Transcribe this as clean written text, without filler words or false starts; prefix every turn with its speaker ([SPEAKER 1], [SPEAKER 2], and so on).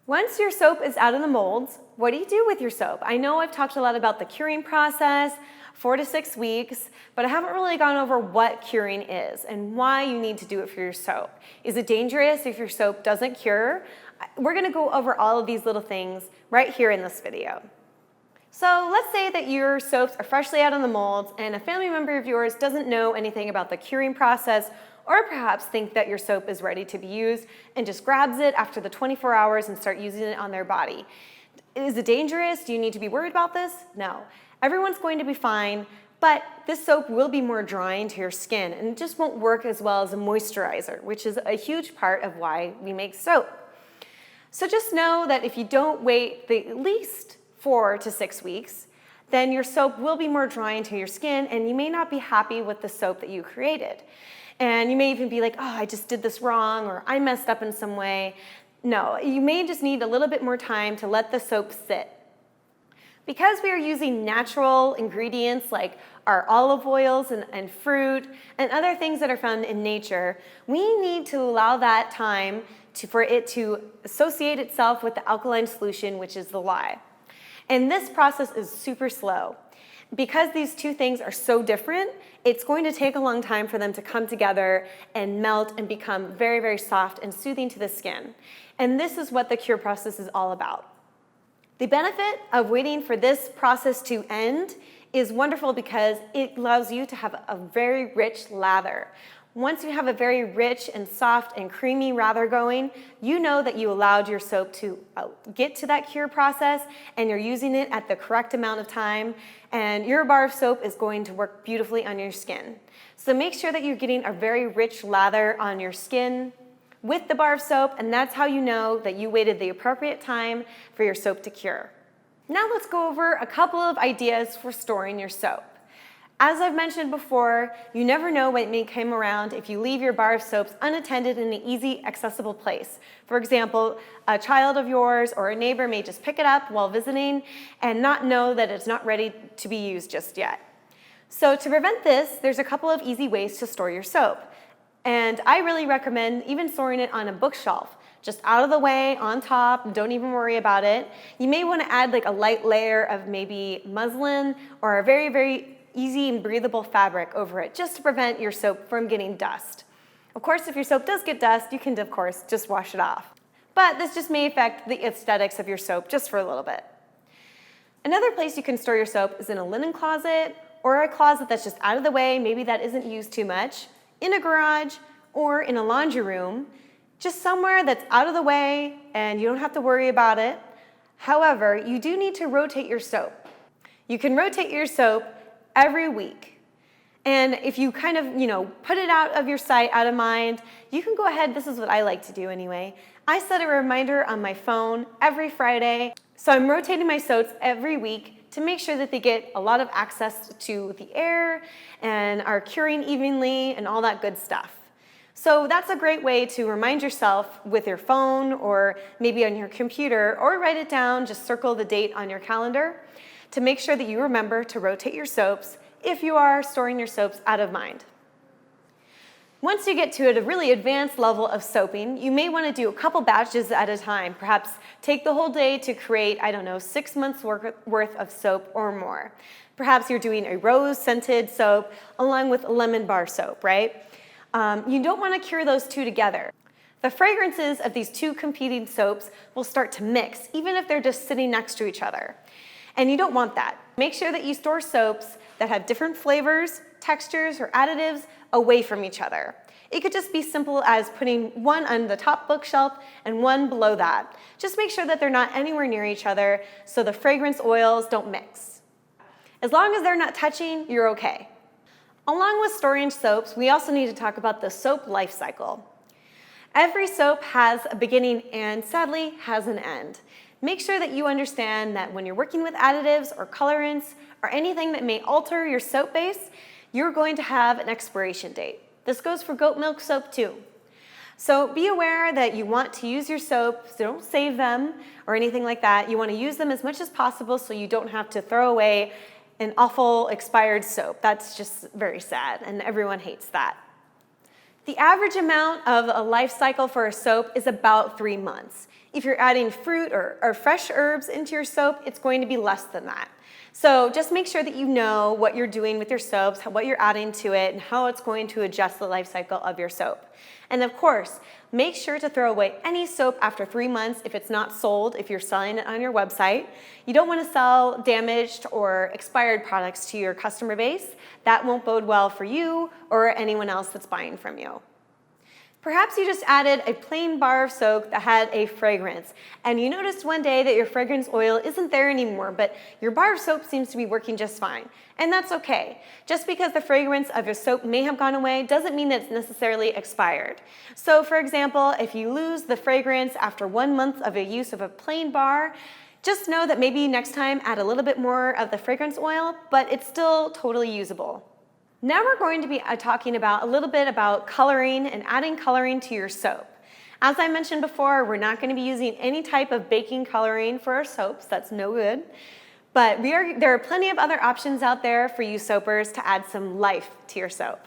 [SPEAKER 1] Once your soap is out of the molds, what do you do with your soap? I know I've talked a lot about the curing process, 4 to 6 weeks, but I haven't really gone over what curing is and why you need to do it for your soap. Is it dangerous if your soap doesn't cure? We're gonna go over all of these little things right here in this video. So let's say that your soaps are freshly out of the molds and a family member of yours doesn't know anything about the curing process, or perhaps think that your soap is ready to be used and just grabs it after the 24 hours and start using it on their body. Is it dangerous? Do you need to be worried about this? No. Everyone's going to be fine, but this soap will be more drying to your skin and it just won't work as well as a moisturizer, which is a huge part of why we make soap. So just know that if you don't wait at least 4 to 6 weeks, then your soap will be more drying to your skin and you may not be happy with the soap that you created. And you may even be like, oh, I just did this wrong, or I messed up in some way. No, you may just need a little bit more time to let the soap sit. Because we are using natural ingredients like our olive oils and fruit and other things that are found in nature, we need to allow that time for it to associate itself with the alkaline solution, which is the lye. And this process is super slow. Because these two things are so different, it's going to take a long time for them to come together and melt and become very, very soft and soothing to the skin. And this is what the cure process is all about. The benefit of waiting for this process to end is wonderful because it allows you to have a very rich lather. Once you have a very rich and soft and creamy lather going, you know that you allowed your soap to get to that cure process and you're using it at the correct amount of time, and your bar of soap is going to work beautifully on your skin. So make sure that you're getting a very rich lather on your skin with the bar of soap, and that's how you know that you waited the appropriate time for your soap to cure. Now let's go over a couple of ideas for storing your soap. As I've mentioned before, you never know what may come around if you leave your bar of soaps unattended in an easy, accessible place. For example, a child of yours or a neighbor may just pick it up while visiting and not know that it's not ready to be used just yet. So to prevent this, there's a couple of easy ways to store your soap. And I really recommend even storing it on a bookshelf, just out of the way, on top, don't even worry about it. You may want to add like a light layer of maybe muslin or a very, very easy and breathable fabric over it, just to prevent your soap from getting dust. Of course, if your soap does get dust, you can, of course, just wash it off. But this just may affect the aesthetics of your soap just for a little bit. Another place you can store your soap is in a linen closet or a closet that's just out of the way, maybe that isn't used too much, in a garage or in a laundry room, just somewhere that's out of the way and you don't have to worry about it. However, you do need to rotate your soap. You can rotate your soap every week. And if you kind of, put it out of your sight, out of mind, you can go ahead, this is what I like to do anyway. I set a reminder on my phone every Friday. So I'm rotating my soaps every week to make sure that they get a lot of access to the air and are curing evenly and all that good stuff. So that's a great way to remind yourself with your phone or maybe on your computer, or write it down, just circle the date on your calendar to make sure that you remember to rotate your soaps if you are storing your soaps out of mind. Once you get to a really advanced level of soaping, you may want to do a couple batches at a time. Perhaps take the whole day to create, 6 months worth of soap or more. Perhaps you're doing a rose-scented soap along with a lemon bar soap, right? You don't want to cure those two together. The fragrances of these two competing soaps will start to mix, even if they're just sitting next to each other. And you don't want that. Make sure that you store soaps that have different flavors, textures, or additives away from each other. It could just be simple as putting one on the top bookshelf and one below that. Just make sure that they're not anywhere near each other so the fragrance oils don't mix. As long as they're not touching, you're okay. Along with storing soaps, we also need to talk about the soap life cycle. Every soap has a beginning and sadly has an end. Make sure that you understand that when you're working with additives or colorants or anything that may alter your soap base, you're going to have an expiration date. This goes for goat milk soap too. So be aware that you want to use your soap, so don't save them or anything like that. You want to use them as much as possible so you don't have to throw away an awful expired soap. That's just very sad and everyone hates that. The average amount of a life cycle for a soap is about 3 months. If you're adding fruit or fresh herbs into your soap, it's going to be less than that. So just make sure that you know what you're doing with your soaps, what you're adding to it, and how it's going to adjust the life cycle of your soap. And of course, make sure to throw away any soap after 3 months if it's not sold, if you're selling it on your website. You don't want to sell damaged or expired products to your customer base. That won't bode well for you or anyone else that's buying from you. Perhaps you just added a plain bar of soap that had a fragrance, and you noticed one day that your fragrance oil isn't there anymore, but your bar of soap seems to be working just fine. And that's okay. Just because the fragrance of your soap may have gone away doesn't mean that it's necessarily expired. So for example, if you lose the fragrance after 1 month of a use of a plain bar, just know that maybe next time add a little bit more of the fragrance oil, but it's still totally usable. Now we're going to be talking about a little bit about coloring and adding coloring to your soap. As I mentioned before, we're not going to be using any type of baking coloring for our soaps. That's no good. But there are plenty of other options out there for you soapers to add some life to your soap.